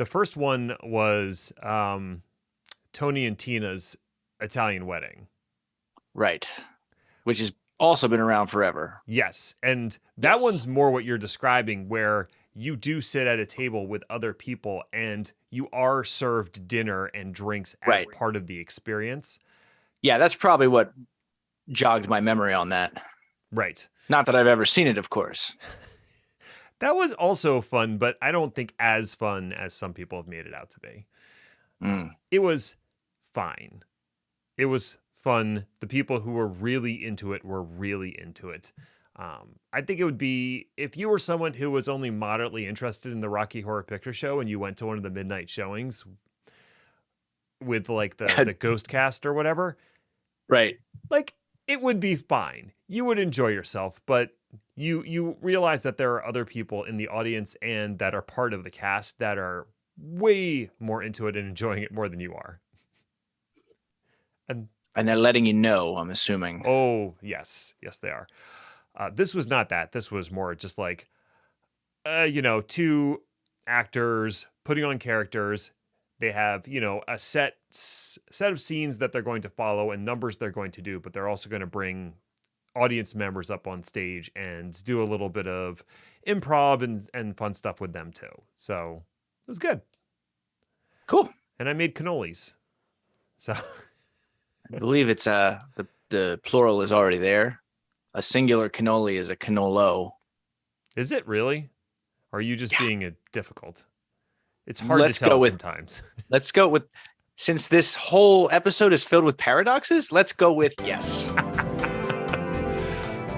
The first one was Tony and Tina's Italian Wedding. Right. Which has also been around forever. Yes. And that one's more what you're describing, where you do sit at a table with other people and you are served dinner and drinks as part of the experience. Yeah, that's probably what jogged my memory on that. Right. Not that I've ever seen it, of course. That was also fun, but I don't think as fun as some people have made it out to be. It was fine. It was fun. The people who were really into it were really into it. I think it would be, if you were someone who was only moderately interested in the Rocky Horror Picture Show and you went to one of the midnight showings with like the Ghost Cast or whatever. Right. Like, it would be fine. You would enjoy yourself, but you realize that there are other people in the audience and that are part of the cast that are way more into it and enjoying it more than you are. And they're letting you know, I'm assuming. Oh, yes. Yes, they are. This was not that. This was more just like, two actors putting on characters. They have, a set of scenes that they're going to follow and numbers they're going to do, but they're also going to bring audience members up on stage and do a little bit of improv and fun stuff with them too. So it was good. Cool. And I made cannolis. So I believe it's the plural is already there. A singular cannoli is a cannolo. Is it really? Or are you just being difficult? It's hard to tell sometimes. Let's go with, since this whole episode is filled with paradoxes, let's go with yes.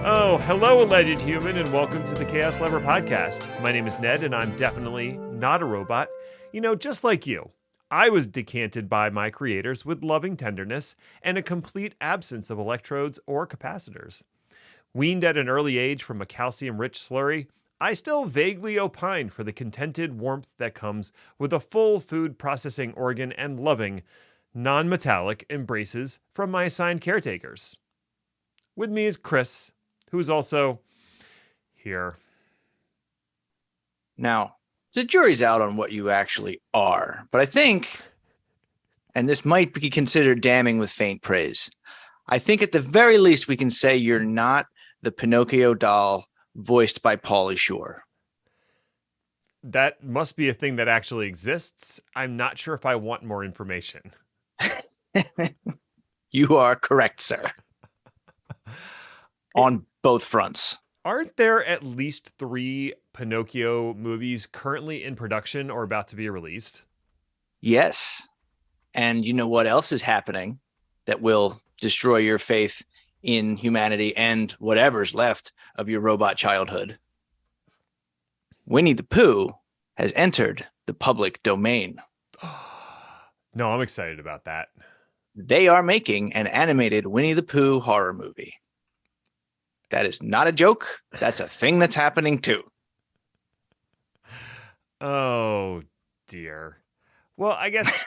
Oh, hello, alleged human, and welcome to the Chaos Lover Podcast. My name is Ned, and I'm definitely not a robot. Just like you, I was decanted by my creators with loving tenderness and a complete absence of electrodes or capacitors. Weaned at an early age from a calcium-rich slurry, I still vaguely opine for the contented warmth that comes with a full food processing organ and loving, non-metallic embraces from my assigned caretakers. With me is Chris, who is also here. Now, the jury's out on what you actually are, but I think, and this might be considered damning with faint praise, I think at the very least we can say you're not the Pinocchio doll voiced by Pauly Shore. That must be a thing that actually exists. I'm not sure if I want more information. You are correct, sir. On both fronts. Aren't there at least 3 Pinocchio movies currently in production or about to be released? Yes. And you know what else is happening that will destroy your faith in humanity and whatever's left of your robot childhood? Winnie the Pooh has entered the public domain. No, I'm excited about that. They are making an animated Winnie the Pooh horror movie. That is not a joke. That's a thing that's happening too. Oh, dear. Well, I guess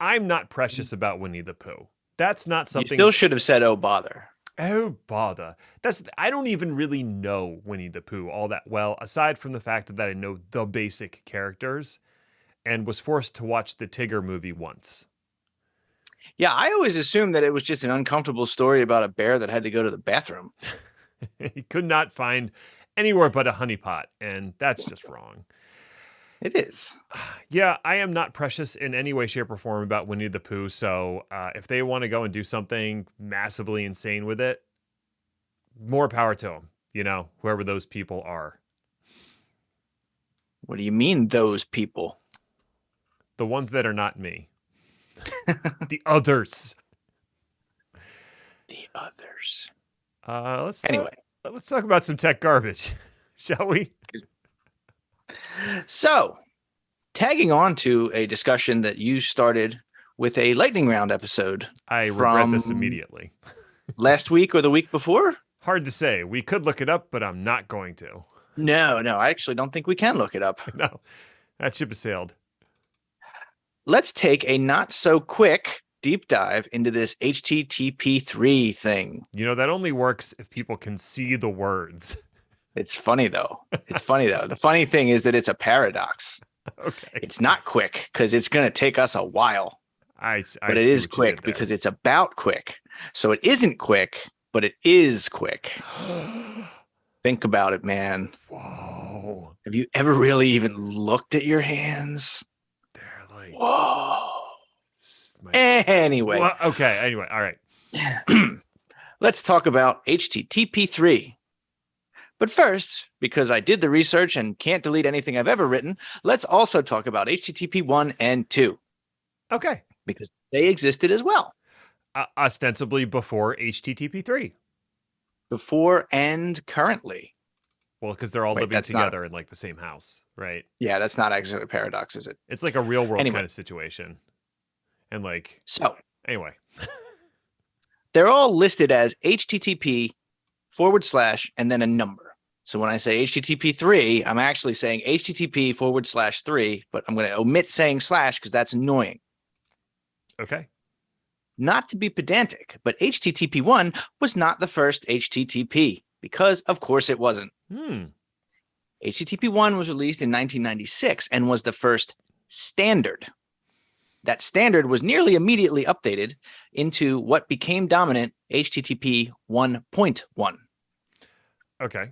I'm not precious about Winnie the Pooh. That's not something... You still should have said, oh, bother. Oh, bother. I don't even really know Winnie the Pooh all that well, aside from the fact that I know the basic characters and was forced to watch the Tigger movie once. Yeah, I always assumed that it was just an uncomfortable story about a bear that had to go to the bathroom. He could not find anywhere but a honeypot, and that's just wrong. It is. Yeah, I am not precious in any way, shape, or form about Winnie the Pooh, so if they want to go and do something massively insane with it, more power to them, whoever those people are. What do you mean, those people? The ones that are not me. The others. The others. Let's talk about some tech garbage, shall we? So, tagging on to a discussion that you started with a lightning round episode. I regret this immediately. Last week or the week before? Hard to say. We could look it up, but I'm not going to. No, I actually don't think we can look it up. No, that ship has sailed. Let's take a not so quick deep dive into this HTTP3 thing. That only works if people can see the words. It's funny, though. The funny thing is that it's a paradox. Okay. It's not quick because it's going to take us a while, I but it see is what you did quick there. because it's about quick. So it isn't quick, but it is quick. Think about it, man. Whoa. Have you ever really even looked at your hands? They're like, Whoa. my, Anyway, okay. Anyway. All right. let's talk about HTTP 3. But first, because I did the research and can't delete anything I've ever written, let's also talk about HTTP 1 and 2 Okay. because they existed as well. Ostensibly before HTTP 3. Before and currently. Well, because they're all Wait, living that's not- together in like the same house, right? Yeah, that's not actually a paradox, is it? It's like a real world Anyway. kind of situation. And like, So anyway. they're all listed as HTTP / and then a number. So when I say HTTP 3, I'm actually saying HTTP / 3, but I'm going to omit saying / because that's annoying. Okay. Not to be pedantic, but HTTP 1 was not the first HTTP because, of course, it wasn't. HTTP 1 was released in 1996 and was the first standard. That standard was nearly immediately updated into what became dominant, HTTP 1.1. Okay.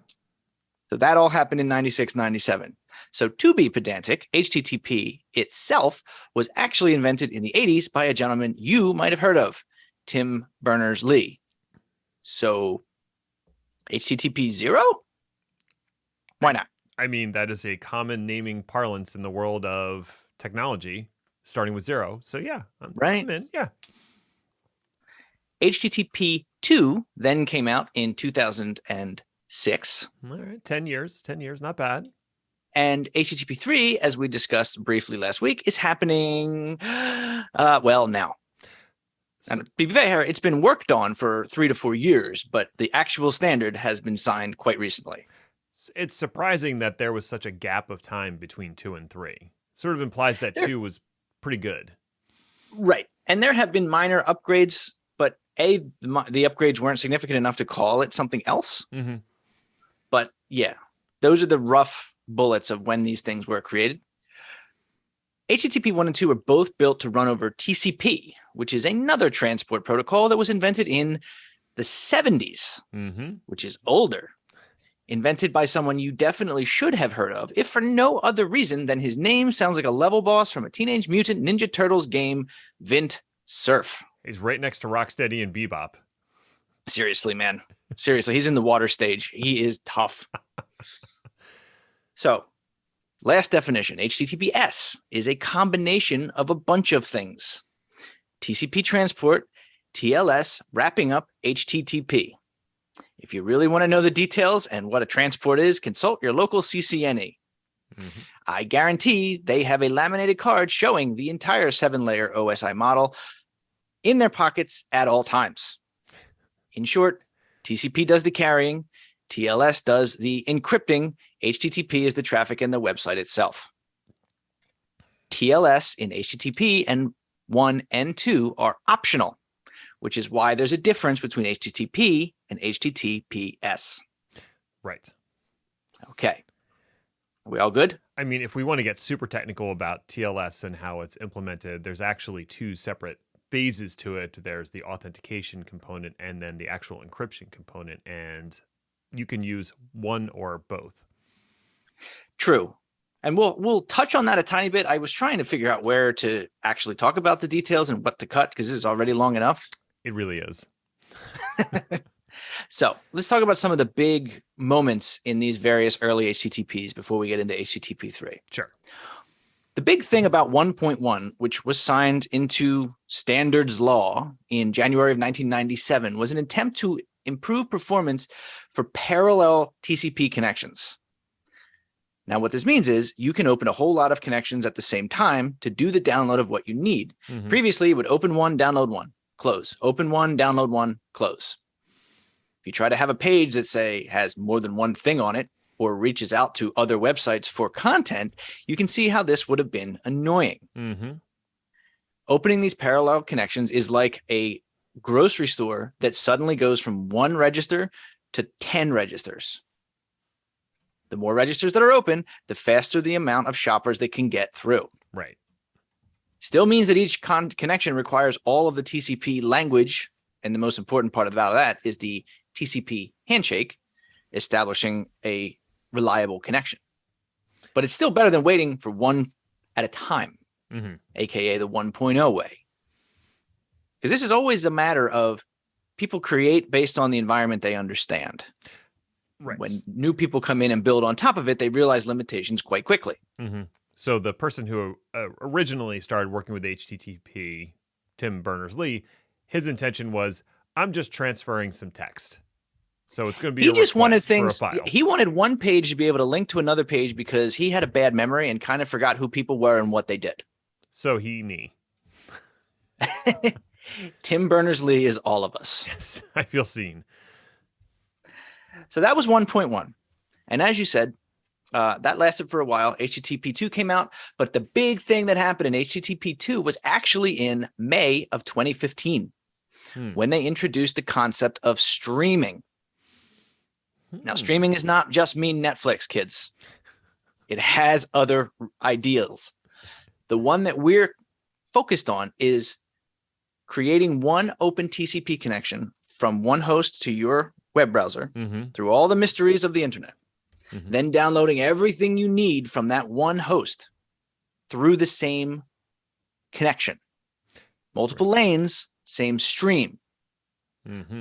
So that all happened in 96, 97. So to be pedantic, HTTP itself was actually invented in the 80s by a gentleman you might have heard of, Tim Berners-Lee. So HTTP 0? Why not? I mean, that is a common naming parlance in the world of technology, starting with 0. So yeah, I'm in. Yeah. HTTP 2 then came out in 2006. All right. 10 years. 10 years. Not bad. And HTTP 3, as we discussed briefly last week, is happening, now. And to be fair, it's been worked on for 3 to 4 years, but the actual standard has been signed quite recently. It's surprising that there was such a gap of time between 2 and 3. Sort of implies that 2 was pretty good. Right. And there have been minor upgrades, but the upgrades weren't significant enough to call it something else. Mm-hmm. But yeah, those are the rough bullets of when these things were created. HTTP 1 and 2 are both built to run over TCP, which is another transport protocol that was invented in the 70s, which is older. Invented by someone you definitely should have heard of, if for no other reason than his name sounds like a level boss from a Teenage Mutant Ninja Turtles game, Vint Cerf. He's right next to Rocksteady and Bebop. Seriously, man. Seriously, he's in the water stage. He is tough. So, last definition, HTTPS is a combination of a bunch of things. TCP transport, TLS wrapping up HTTP. If you really want to know the details and what a transport is, consult your local CCNE. Mm-hmm. I guarantee they have a laminated card showing the entire 7-layer OSI model in their pockets at all times. In short, TCP does the carrying, TLS does the encrypting, HTTP is the traffic and the website itself. TLS in HTTP and 1 and 2 are optional, which is why there's a difference between HTTP and HTTPS. Right. Okay. Are we all good? I mean, if we want to get super technical about TLS and how it's implemented, there's actually 2 separate phases to it. There's the authentication component and then the actual encryption component, and you can use one or both. True. And we'll touch on that a tiny bit. I was trying to figure out where to actually talk about the details and what to cut because this is already long enough. It really is. So let's talk about some of the big moments in these various early HTTPs before we get into HTTP 3. Sure. The big thing about 1.1, which was signed into standards law in January of 1997, was an attempt to improve performance for parallel TCP connections. Now, what this means is you can open a whole lot of connections at the same time to do the download of what you need. Mm-hmm. Previously, it would open one, download one, close. Open one, download one, close. If you try to have a page that, say, has more than one thing on it or reaches out to other websites for content, you can see how this would have been annoying. Mm-hmm. Opening these parallel connections is like a grocery store that suddenly goes from 1 register to 10 registers. The more registers that are open, the faster the amount of shoppers they can get through. Right. Still means that each connection requires all of the TCP language. And the most important part about that is the TCP handshake, establishing a reliable connection. But it's still better than waiting for one at a time, aka the 1.0 way. Because this is always a matter of people create based on the environment they understand. Right. When new people come in and build on top of it, they realize limitations quite quickly. So the person who originally started working with HTTP, Tim Berners-Lee, his intention was, I'm just transferring some text. So it's going to be he just wanted for things. a file. He wanted one page to be able to link to another page because he had a bad memory and kind of forgot who people were and what they did. So me. Tim Berners-Lee is all of us. Yes, I feel seen. So that was 1.1. And as you said, that lasted for a while. HTTP 2 came out, but the big thing that happened in HTTP 2 was actually in May of 2015 when they introduced the concept of streaming. Now, streaming is not just mean Netflix, kids. It has other ideals. The one that we're focused on is creating one open TCP connection from one host to your web browser through all the mysteries of the internet, then downloading everything you need from that one host through the same connection. Multiple lanes, same stream,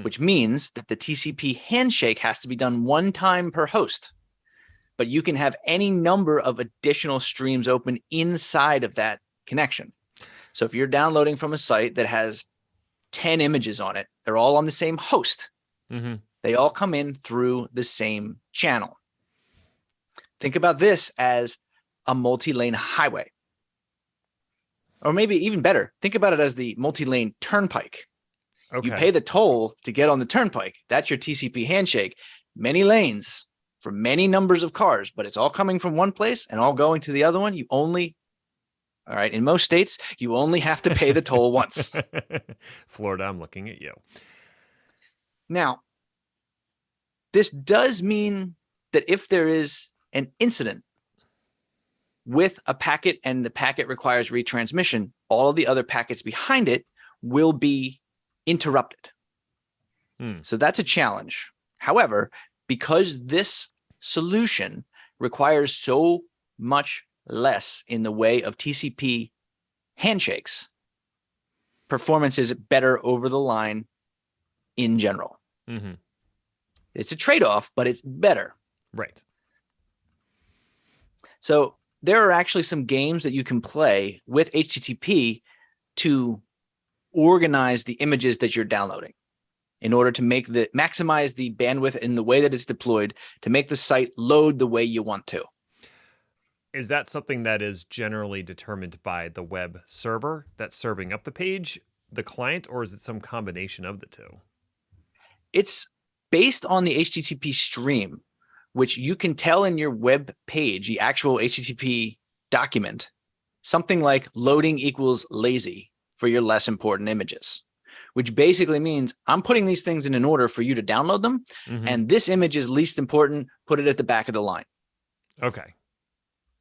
which means that the TCP handshake has to be done one time per host, but you can have any number of additional streams open inside of that connection. So if you're downloading from a site that has 10 images on it, they're all on the same host. They all come in through the same channel. Think about this as a multi-lane highway. Or maybe even better, think about it as the multi-lane turnpike. Okay. You pay the toll to get on the turnpike. That's your TCP handshake. Many lanes for many numbers of cars, but it's all coming from one place and all going to the other one. All right, in most states, you only have to pay the toll once. Florida, I'm looking at you. Now, this does mean that if there is an incident with a packet and the packet requires retransmission, all of the other packets behind it will be interrupted. So that's a challenge. However, because this solution requires so much less in the way of TCP handshakes, performance is better over the line in general. It's a trade-off, but it's better. Right. So there are actually some games that you can play with HTTP to organize the images that you're downloading in order to maximize the bandwidth in the way that it's deployed to make the site load the way you want to. Is that something that is generally determined by the web server that's serving up the page, the client, or is it some combination of the two? It's based on the HTTP stream, which you can tell in your web page, the actual HTTP document, something like loading equals lazy for your less important images, which basically means I'm putting these things in an order for you to download them. And this image is least important. Put it at the back of the line. Okay.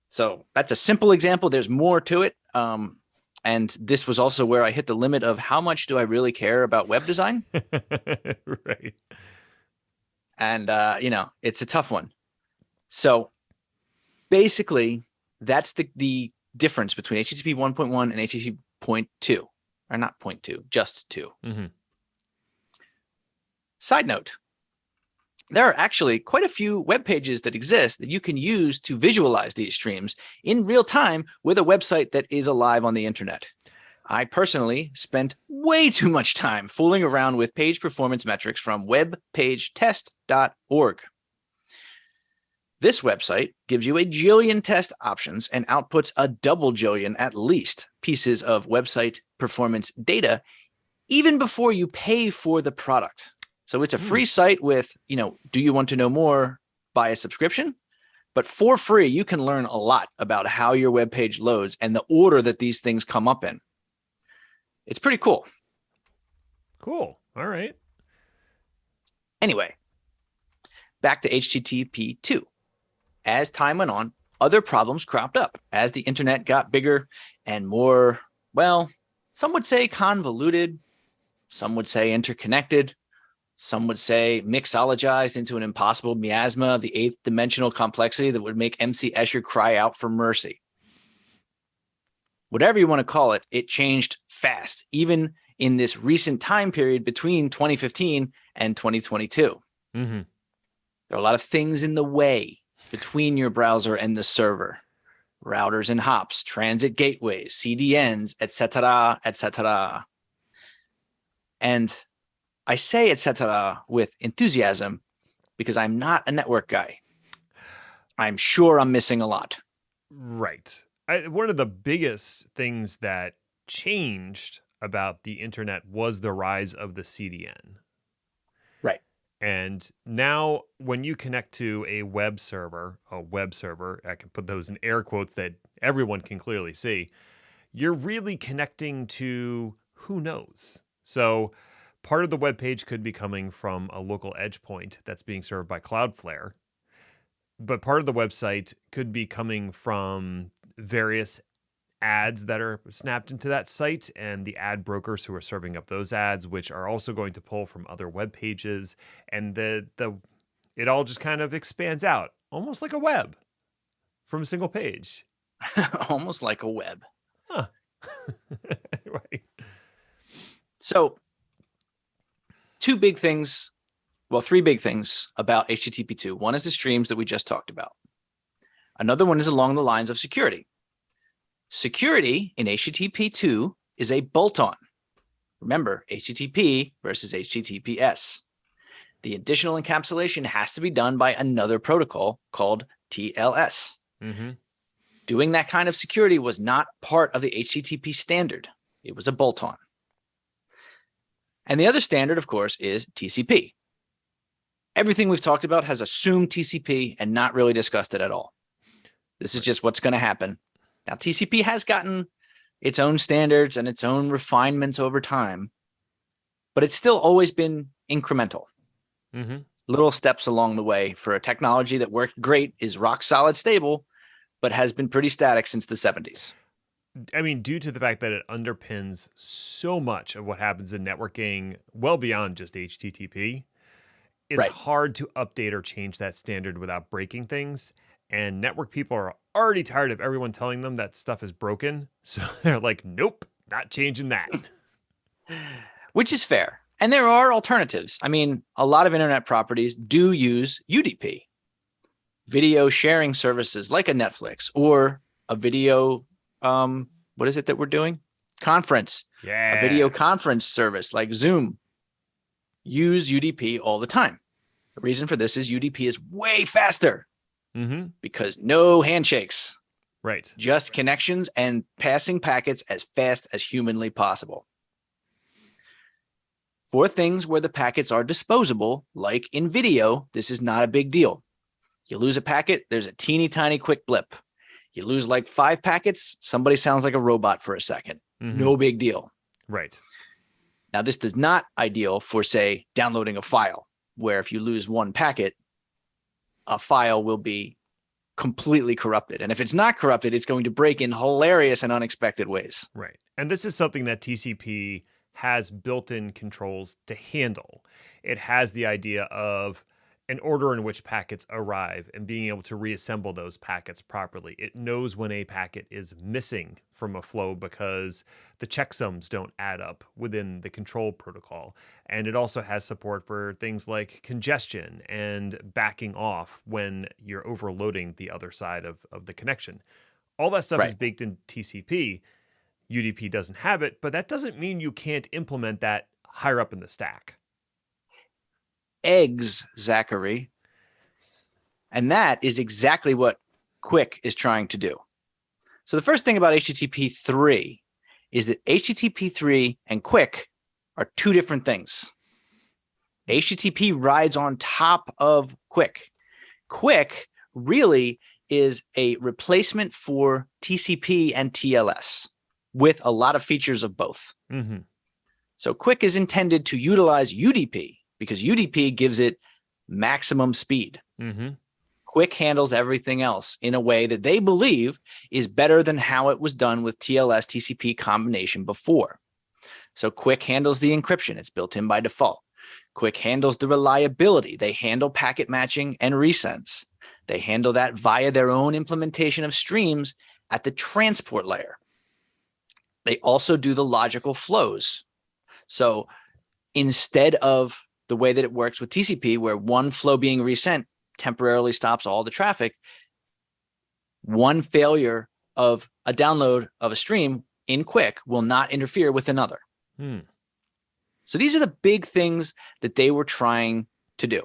So that's a simple example. There's more to it. And this was also where I hit the limit of how much do I really care about web design? Right. And, it's a tough one. So basically, that's the difference between HTTP 1.1 and HTTP 0.2, or not 0.2, just 2. Side note, there are actually quite a few web pages that exist that you can use to visualize these streams in real time with a website that is alive on the internet. I personally spent way too much time fooling around with page performance metrics from webpagetest.org. This website gives you a jillion test options and outputs a double jillion at least pieces of website performance data even before you pay for the product. So it's a free site with, do you want to know more? Buy a subscription. But for free, you can learn a lot about how your web page loads and the order that these things come up in. It's pretty cool. Cool. All right. Anyway, back to HTTP 2. as time went on, other problems cropped up as the internet got bigger and more, well, some would say convoluted, some would say interconnected, some would say mixologized into an impossible miasma of the eighth dimensional complexity that would make MC Escher cry out for mercy. Whatever you want to call it, it changed fast, even in this recent time period between 2015 and 2022. Mm-hmm. There are a lot of things in the way between your browser and the server. Routers and hops, transit gateways, CDNs, etc., etc. And I say etc. with enthusiasm because I'm not a network guy. I'm sure I'm missing a lot. Right. One of the biggest things that changed about the internet was the rise of the CDN. Right. And now when you connect to a web server, I can put those in air quotes that everyone can clearly see, you're really connecting to who knows. So part of the web page could be coming from a local edge point that's being served by Cloudflare. But part of the website could be coming from various ads that are snapped into that site and the ad brokers who are serving up those ads, which are also going to pull from other web pages. And it all just kind of expands out, almost like a web from a single page. Almost like a web. Huh. Right. So three big things about HTTP 2. One is the streams that we just talked about. Another one is along the lines of security. Security in HTTP 2 is a bolt-on. Remember, HTTP versus HTTPS. The additional encapsulation has to be done by another protocol called TLS. Mm-hmm. Doing that kind of security was not part of the HTTP standard. It was a bolt-on. And the other standard, of course, is TCP. Everything we've talked about has assumed TCP and not really discussed it at all. This is just what's going to happen. Now, TCP has gotten its own standards and its own refinements over time, but it's still always been incremental. Mm-hmm. Little steps along the way for a technology that worked great, is rock solid stable, but has been pretty static since the 70s. I mean, due to the fact that it underpins so much of what happens in networking well beyond just HTTP, it's hard to update or change that standard without breaking things. And network people are already tired of everyone telling them that stuff is broken. So they're like, nope, not changing that. Which is fair. And there are alternatives. I mean, a lot of internet properties do use UDP, video sharing services like a Netflix or a video, what is it that we're doing? Conference. Yeah. A video conference service like Zoom. Use UDP all the time. The reason for this is UDP is way faster. Mm-hmm. Because no handshakes. Right. Just connections and passing packets as fast as humanly possible. For things where the packets are disposable, like in video, this is not a big deal. You lose a packet, there's a teeny tiny quick blip. You lose like 5 packets, somebody sounds like a robot for a second. Mm-hmm. No big deal. Right. Now, this is not ideal for, say, downloading a file, where if you lose 1 packet, a file will be completely corrupted. And if it's not corrupted, it's going to break in hilarious and unexpected ways. Right. And this is something that TCP has built-in controls to handle. It has the idea of an order in which packets arrive and being able to reassemble those packets properly. It knows when a packet is missing from a flow because the checksums don't add up within the control protocol. And it also has support for things like congestion and backing off when you're overloading the other side of the connection. All that stuff is baked in TCP. UDP doesn't have it, but that doesn't mean you can't implement that higher up in the stack. Eggs, Zachary. And that is exactly what Quick is trying to do. So the first thing about HTTP 3 is that HTTP 3 and Quick are 2 different things. HTTP rides on top of Quick. Quick really is a replacement for TCP and TLS with a lot of features of both. Mm-hmm. So Quick is intended to utilize UDP because UDP gives it maximum speed. Mm-hmm. Quick handles everything else in a way that they believe is better than how it was done with TLS TCP combination before. So Quick handles the encryption. It's built in by default. Quick handles the reliability. They handle packet matching and resends. They handle that via their own implementation of streams at the transport layer. They also do the logical flows. So instead of the way that it works with TCP, where one flow being resent temporarily stops all the traffic, one failure of a download of a stream in Quick will not interfere with another. So these are the big things that they were trying to do.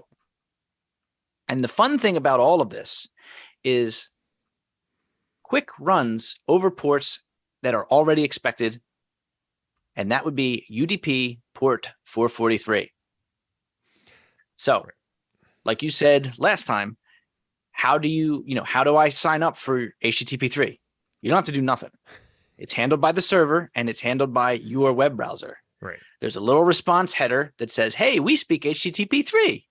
And the fun thing about all of this is Quick runs over ports that are already expected, and that would be UDP port 443. So, like you said last time, how do I sign up for HTTP 3? You don't have to do nothing. It's handled by the server, and it's handled by your web browser. Right. There's a little response header that says, hey, we speak HTTP 3.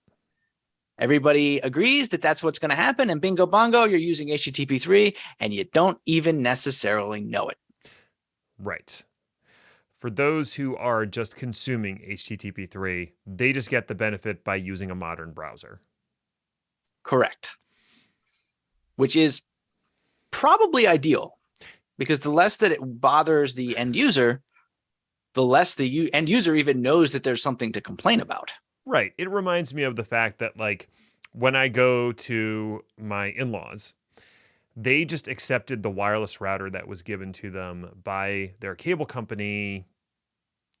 Everybody agrees that that's what's going to happen, and bingo bongo, you're using HTTP 3, and you don't even necessarily know it. Right. For those who are just consuming HTTP 3, they just get the benefit by using a modern browser. Correct. Which is probably ideal, because the less that it bothers the end user, the less the end user even knows that there's something to complain about. Right. It reminds me of the fact that, like, when I go to my in-laws, they just accepted the wireless router that was given to them by their cable company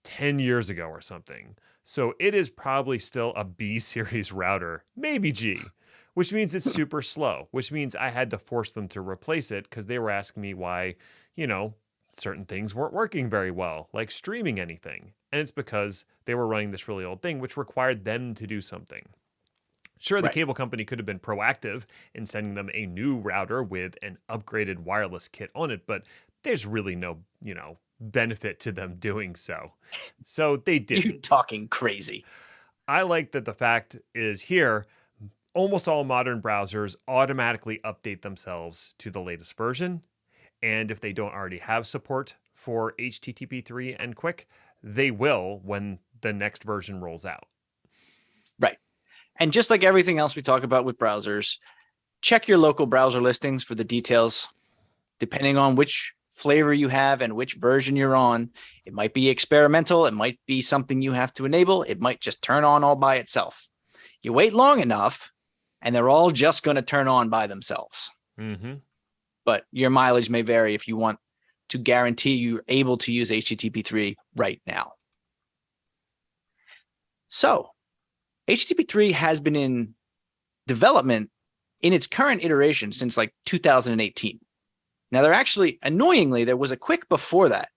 10 years ago or something. So it is probably still a B series router, maybe G, which means it's super slow, which means I had to force them to replace it because they were asking me why, certain things weren't working very well, like streaming anything. And it's because they were running this really old thing, which required them to do something. Sure, the cable company could have been proactive in sending them a new router with an upgraded wireless kit on it, but there's really no, benefit to them doing so. So they didn't. You're talking crazy. I like that the fact is here, almost all modern browsers automatically update themselves to the latest version. And if they don't already have support for HTTP 3 and Quick, they will when the next version rolls out. Right. And just like everything else we talk about with browsers, check your local browser listings for the details. Depending on which flavor you have and which version you're on, it might be experimental. It might be something you have to enable. It might just turn on all by itself. You wait long enough, and they're all just going to turn on by themselves. Mm-hmm. But your mileage may vary if you want to guarantee you're able to use HTTP 3 right now. So HTTP 3 has been in development in its current iteration since like 2018. Now, annoyingly, there was a Quick before that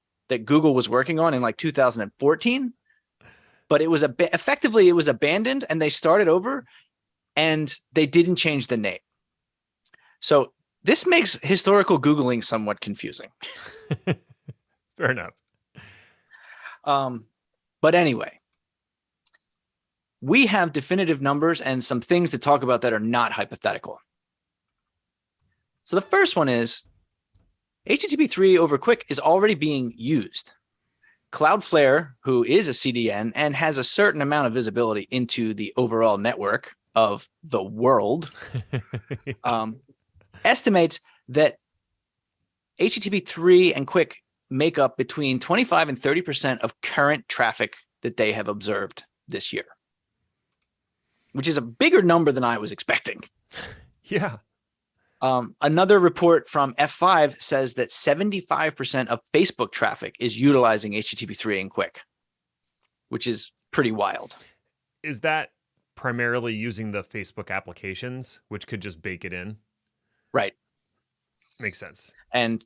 Google was working on in like 2014, but it was effectively abandoned, and they started over, and they didn't change the name. So this makes historical Googling somewhat confusing. Fair enough. But anyway, we have definitive numbers and some things to talk about that are not hypothetical. So the first one is HTTP 3 over Quick is already being used. Cloudflare, who is a CDN and has a certain amount of visibility into the overall network of the world, estimates that HTTP 3 and Quick make up between 25 and 30% of current traffic that they have observed this year, which is a bigger number than I was expecting. Yeah. Another report from F5 says that 75% of Facebook traffic is utilizing HTTP 3 and Quick, which is pretty wild. Is that primarily using the Facebook applications, which could just bake it in? Right. Makes sense. And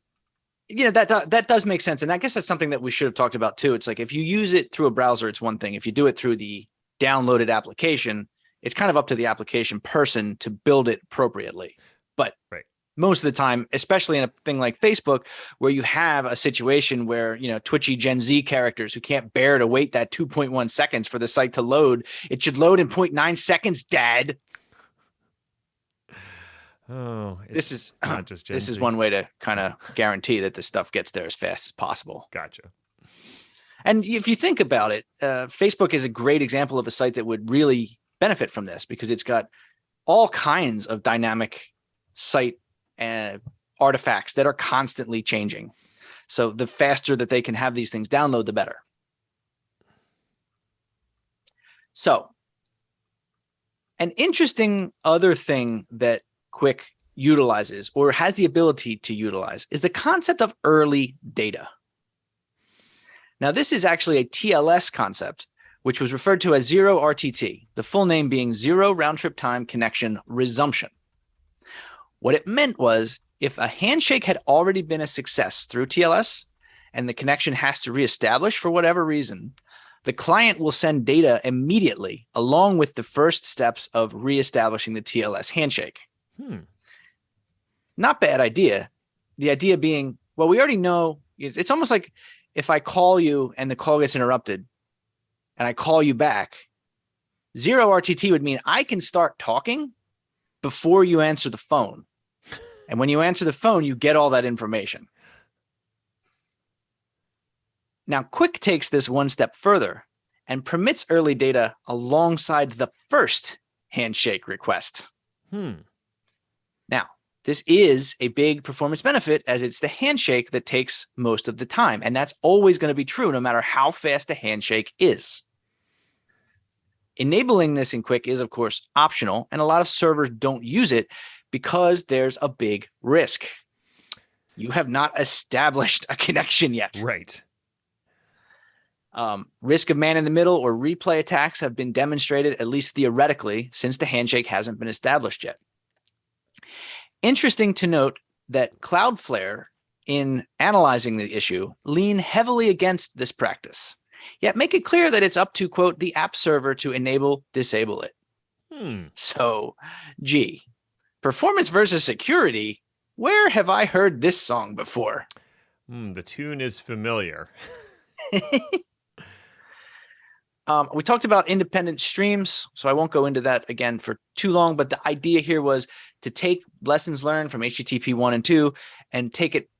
that does make sense. And I guess that's something that we should have talked about too. It's like if you use it through a browser, it's one thing. If you do it through the downloaded application, it's kind of up to the application person to build it appropriately. But most of the time, especially in a thing like Facebook, where you have a situation where, twitchy Gen Z characters who can't bear to wait that 2.1 seconds for the site to load, it should load in 0.9 seconds, Dad. Oh, This is not just Gen this is Z. one way to kind of guarantee that this stuff gets there as fast as possible. Gotcha. And if you think about it, Facebook is a great example of a site that would really benefit from this because it's got all kinds of dynamic site artifacts that are constantly changing. So the faster that they can have these things download, the better. So an interesting other thing that Quick utilizes or has the ability to utilize is the concept of early data. Now, this is actually a TLS concept, which was referred to as zero RTT, the full name being zero round trip time connection resumption. What it meant was if a handshake had already been a success through TLS and the connection has to reestablish for whatever reason, the client will send data immediately along with the first steps of reestablishing the TLS handshake. Not bad idea. The idea being, well, we already know it's almost like if I call you and the call gets interrupted and I call you back, zero RTT would mean I can start talking before you answer the phone. And when you answer the phone, you get all that information. Now, Quick takes this one step further and permits early data alongside the first handshake request. Now, this is a big performance benefit as it's the handshake that takes most of the time. And that's always going to be true no matter how fast a handshake is. Enabling this in Quick is, of course, optional, and a lot of servers don't use it because there's a big risk. You have not established a connection yet. Right. Risk of man in the middle or replay attacks have been demonstrated, at least theoretically, since the handshake hasn't been established yet. Interesting to note that Cloudflare, in analyzing the issue, lean heavily against this practice, yet make it clear that it's up to, quote, the app server to disable it. So, gee, performance versus security, where have I heard this song before? The tune is familiar. We talked about independent streams, so I won't go into that again for too long, but the idea here was to take lessons learned from HTTP 1 and 2 and take it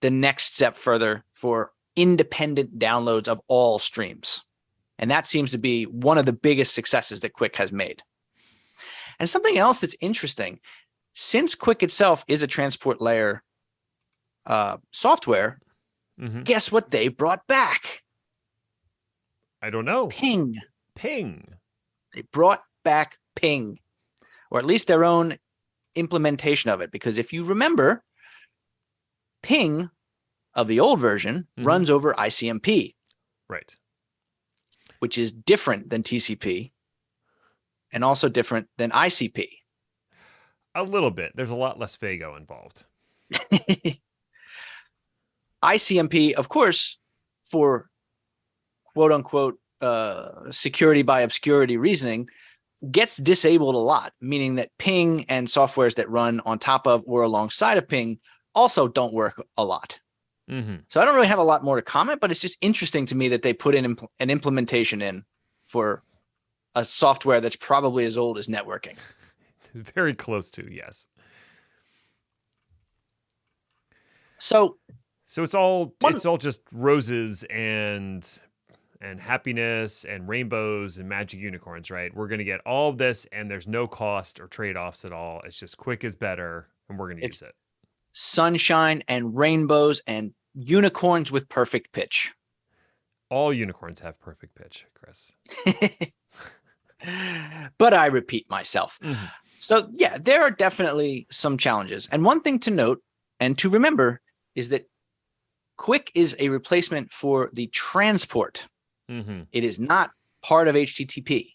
the next step further for independent downloads of all streams. And that seems to be one of the biggest successes that Quick has made. And something else that's interesting, since Quick itself is a transport layer software, guess what they brought back? I don't know. Ping. They brought back ping, or at least their own implementation of it. Because if you remember, ping of the old version runs over ICMP. Right. Which is different than TCP and also different than ICP. A little bit. There's a lot less Fago involved. ICMP, of course, for quote unquote security by obscurity reasoning, gets disabled a lot, meaning that ping and softwares that run on top of or alongside of ping also don't work a lot. So I don't really have a lot more to comment, but it's just interesting to me that they put in an implementation in for a software that's probably as old as networking. Very close to, yes. So it's all just roses and happiness and rainbows and magic unicorns, right? We're going to get all of this and there's no cost or trade-offs at all. It's just Quick is better and we're going to use it. Sunshine and rainbows and unicorns with perfect pitch. All unicorns have perfect pitch, Chris. But I repeat myself. So yeah, there are definitely some challenges. And one thing to note and to remember is that Quick is a replacement for the transport. It is not part of HTTP.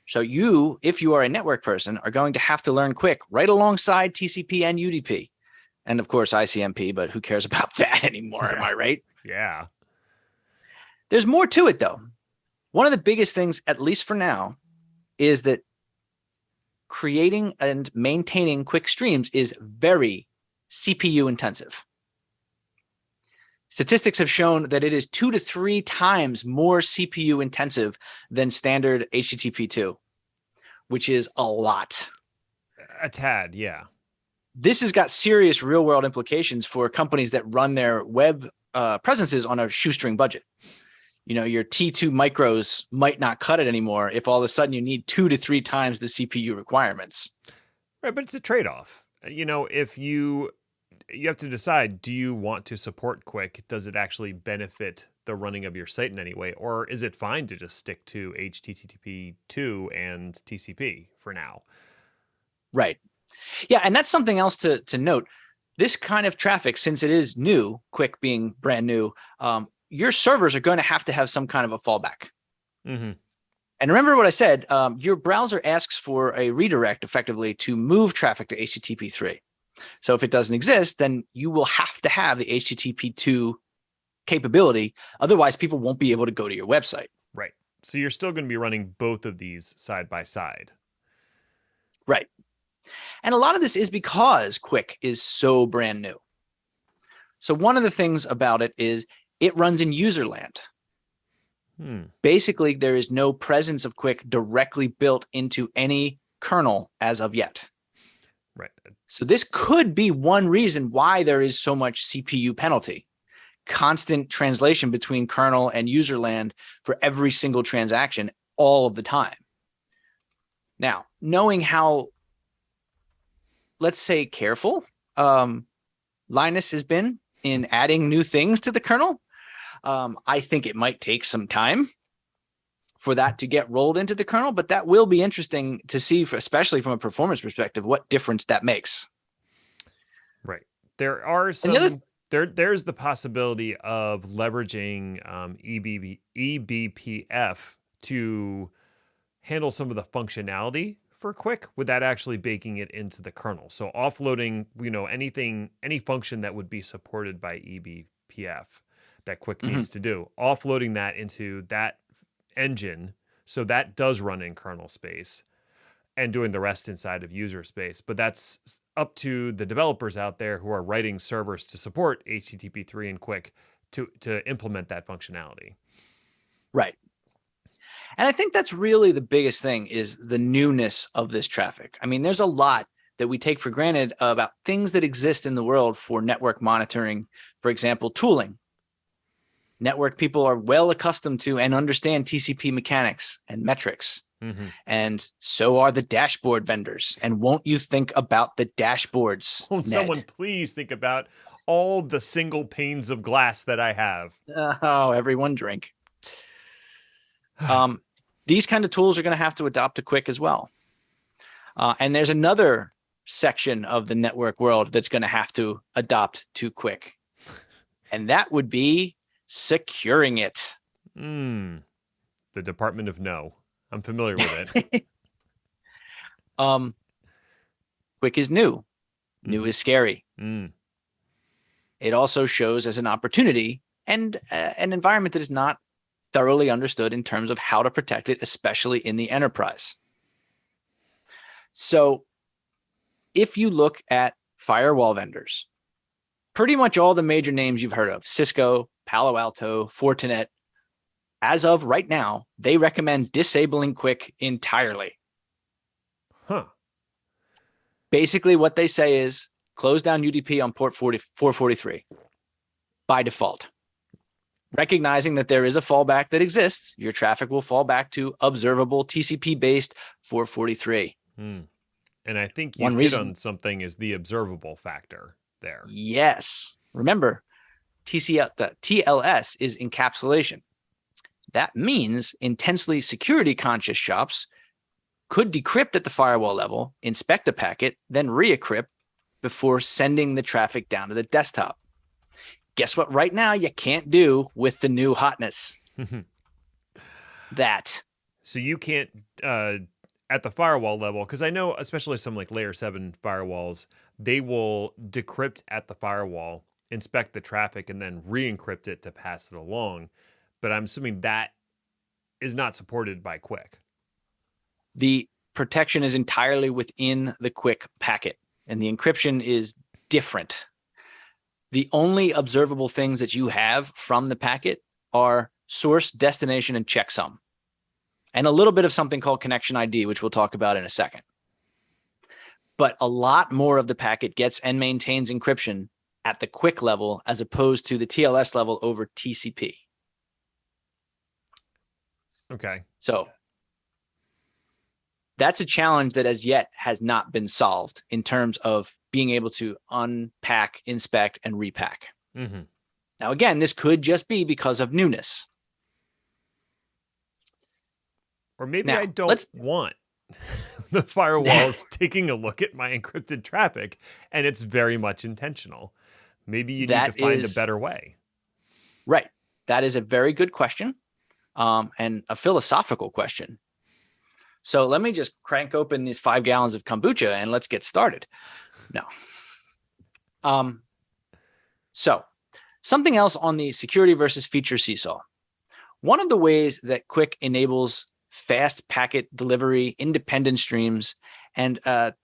So you, if you are a network person, are going to have to learn Quick right alongside TCP and UDP. And of course, ICMP, but who cares about that anymore? Am I right? Yeah. There's more to it, though. One of the biggest things, at least for now, is that creating and maintaining Quick streams is very CPU intensive. Statistics have shown that it is 2 to 3 times more CPU intensive than standard HTTP2, which is a lot. A tad, yeah. this has got serious real world implications for companies that run their web presences on a shoestring budget. Your T2 micros might not cut it anymore if all of a sudden you need 2 to 3 times the CPU requirements. Right, but it's a trade-off. If you have to decide, do you want to support Quick? Does it actually benefit the running of your site in any way? Or is it fine to just stick to HTTP2 and TCP for now? Right. Yeah, and that's something else to note. This kind of traffic, since it is new, Quick being brand new, your servers are going to have some kind of a fallback. Mm-hmm. And remember what I said, your browser asks for a redirect effectively to move traffic to HTTP3. So if it doesn't exist, then you will have to have the HTTP2 capability. Otherwise, people won't be able to go to your website. Right. So you're still going to be running both of these side by side. Right. And a lot of this is because Quick is so brand new. So one of the things about it is it runs in user land. Basically, there is no presence of Quick directly built into any kernel as of yet. Right. So this could be one reason why there is so much CPU penalty. Constant translation between kernel and user land for every single transaction all of the time. Now, knowing how, let's say, careful Linus has been in adding new things to the kernel, I think it might take some time for that to get rolled into the kernel, but that will be interesting to see, especially from a performance perspective, what difference that makes. Right. There are some. There's the possibility of leveraging eBPF to handle some of the functionality for Quick without actually baking it into the kernel. So offloading, any function that would be supported by eBPF that Quick needs to do, offloading that into that engine so that does run in kernel space and doing the rest inside of user space. But that's up to the developers out there who are writing servers to support HTTP3 and Quick to implement that functionality. Right. And I think that's really the biggest thing is the newness of this traffic. I mean, there's a lot that we take for granted about things that exist in the world for network monitoring, for example, tooling. Network people are well accustomed to and understand TCP mechanics and metrics. Mm-hmm. And so are the dashboard vendors. And won't you think about the dashboards? Won't someone please think about all the single panes of glass that I have? Oh, everyone drink. These kind of tools are going to have to adopt to Quick as well. And there's another section of the network world that's going to have to adopt to Quick. And that would be securing it. The Department of No. I'm familiar with it. Quick is new. New is scary. It also shows as an opportunity and an environment that is not thoroughly understood in terms of how to protect it, especially in the enterprise. So if you look at firewall vendors, pretty much all the major names you've heard of, Cisco, Palo Alto, Fortinet, as of right now, they recommend disabling Quick entirely. Basically, what they say is close down UDP on port 443 by default. Recognizing that there is a fallback that exists, your traffic will fall back to observable TCP-based 443. And I think you hit on something is the observable factor there. Yes. Remember, the TLS is encapsulation. That means intensely security conscious shops could decrypt at the firewall level, inspect a packet, then re-encrypt before sending the traffic down to the desktop. Guess what right now you can't do with the new hotness? That. So you can't, at the firewall level, because I know especially some like layer 7 firewalls, they will decrypt at the firewall, inspect the traffic, and then re-encrypt it to pass it along. But I'm assuming that is not supported by Quick. The protection is entirely within the Quick packet, and the encryption is different. The only observable things that you have from the packet are source, destination, and checksum, and a little bit of something called connection ID, which we'll talk about in a second. but a lot more of the packet gets and maintains encryption at the QUIC level as opposed to the TLS level over TCP. Okay. So that's a challenge that as yet has not been solved in terms of being able to unpack, inspect, and repack. Mm-hmm. Now, again, this could just be because of newness. Or maybe I don't want the firewalls taking a look at my encrypted traffic, and it's very much intentional. Maybe you need to find a better way. Right. That is a very good question, and a philosophical question. So let me just crank open these 5 gallons of kombucha and let's get started. No. So something else on the security versus feature seesaw. One of the ways that QUIC enables fast packet delivery, independent streams, and a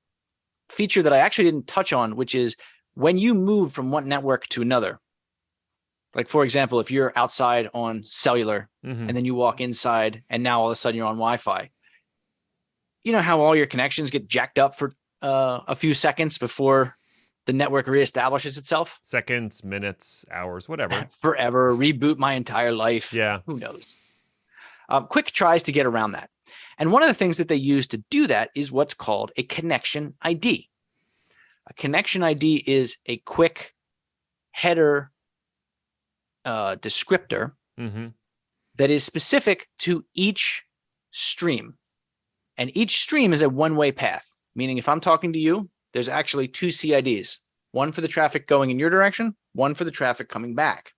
feature that I actually didn't touch on, which is when you move from one network to another. Like, for example, if you're outside on cellular and then you walk inside and now all of a sudden you're on Wi-Fi, you know how all your connections get jacked up for a few seconds before the network reestablishes itself? Seconds, minutes, hours, whatever. Forever, reboot my entire life. Yeah. Who knows? QUIC tries to get around that. And one of the things that they use to do that is what's called a connection ID. A connection ID is a QUIC header descriptor that is specific to each stream. And each stream is a one-way path, meaning if I'm talking to you, there's actually 2 CIDs, one for the traffic going in your direction, one for the traffic coming back.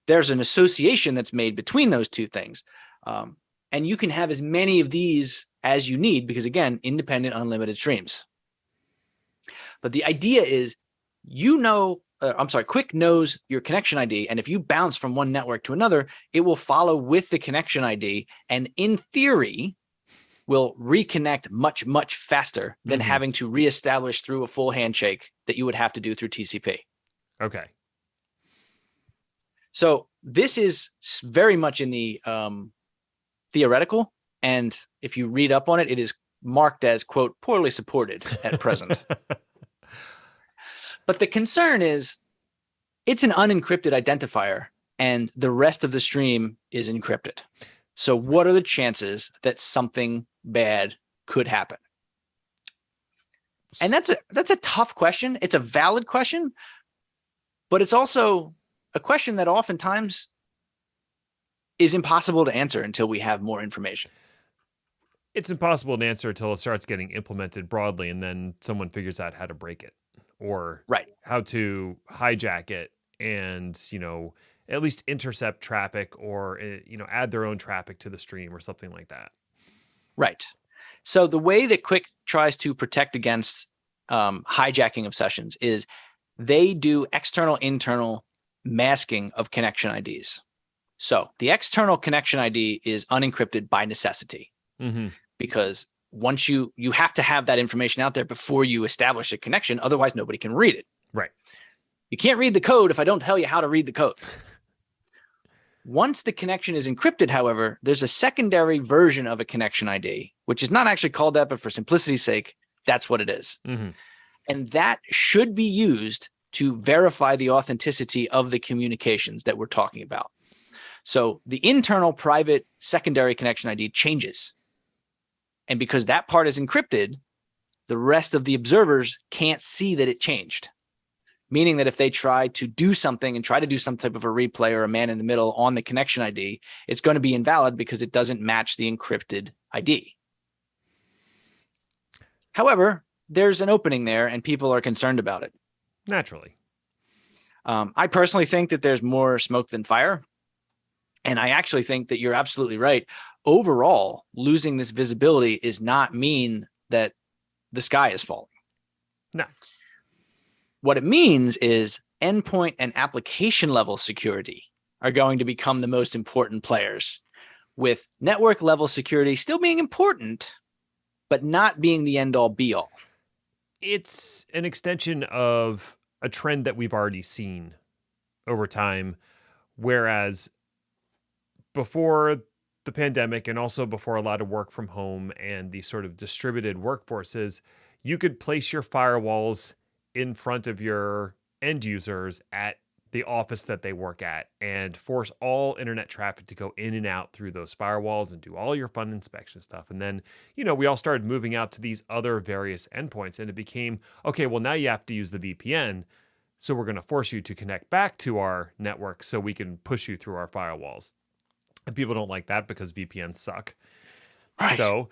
There's an association that's made between those 2 things. And you can have as many of these as you need because, again, independent, unlimited streams. But the idea is, QUIC knows your connection ID. And if you bounce from one network to another, it will follow with the connection ID. And in theory, will reconnect much, much faster than having to reestablish through a full handshake that you would have to do through TCP. Okay. So this is very much in the theoretical. And if you read up on it, it is marked as, quote, poorly supported at present. But the concern is it's an unencrypted identifier and the rest of the stream is encrypted. So what are the chances that something bad could happen? And that's a tough question. It's a valid question, but it's also a question that oftentimes is impossible to answer until we have more information. It's impossible to answer until it starts getting implemented broadly, and then someone figures out how to break it or how to hijack it and, at least intercept traffic or, add their own traffic to the stream or something like that. Right. So the way that QUIC tries to protect against hijacking of sessions is they do external, internal masking of connection IDs. So the external connection ID is unencrypted by necessity because once you have to have that information out there before you establish a connection, otherwise nobody can read it. Right. You can't read the code if I don't tell you how to read the code. Once the connection is encrypted, however, there's a secondary version of a connection ID, which is not actually called that, but for simplicity's sake, that's what it is. And that should be used to verify the authenticity of the communications that we're talking about. So the internal private secondary connection ID changes. And because that part is encrypted, the rest of the observers can't see that it changed. Meaning that if they try to do something and try to do some type of a replay or a man in the middle on the connection ID, it's going to be invalid because it doesn't match the encrypted ID. However, there's an opening there and people are concerned about it. Naturally. I personally think that there's more smoke than fire. And I actually think that you're absolutely right. Overall, losing this visibility does not mean that the sky is falling. No. What it means is endpoint and application level security are going to become the most important players, with network level security still being important, but not being the end all be all. It's an extension of a trend that we've already seen over time, whereas before the pandemic and also before a lot of work from home and the sort of distributed workforces, you could place your firewalls in front of your end users at the office that they work at and force all internet traffic to go in and out through those firewalls and do all your fun inspection stuff. And then, we all started moving out to these other various endpoints, and it became, okay, well, now you have to use the VPN. So we're going to force you to connect back to our network so we can push you through our firewalls. And people don't like that because VPNs suck. Right. So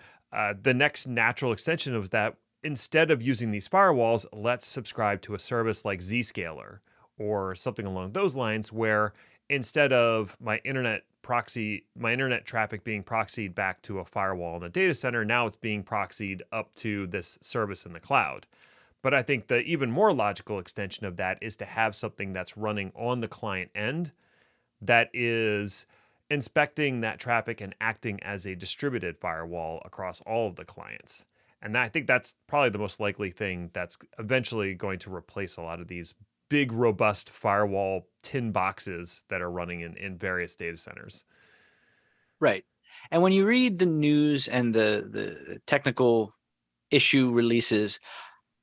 the next natural extension was that instead of using these firewalls, let's subscribe to a service like Zscaler or something along those lines, where instead of my internet traffic being proxied back to a firewall in the data center, now it's being proxied up to this service in the cloud. But I think the even more logical extension of that is to have something that's running on the client end that is inspecting that traffic and acting as a distributed firewall across all of the clients. And I think that's probably the most likely thing that's eventually going to replace a lot of these big, robust firewall tin boxes that are running in various data centers. Right. And when you read the news and the technical issue releases,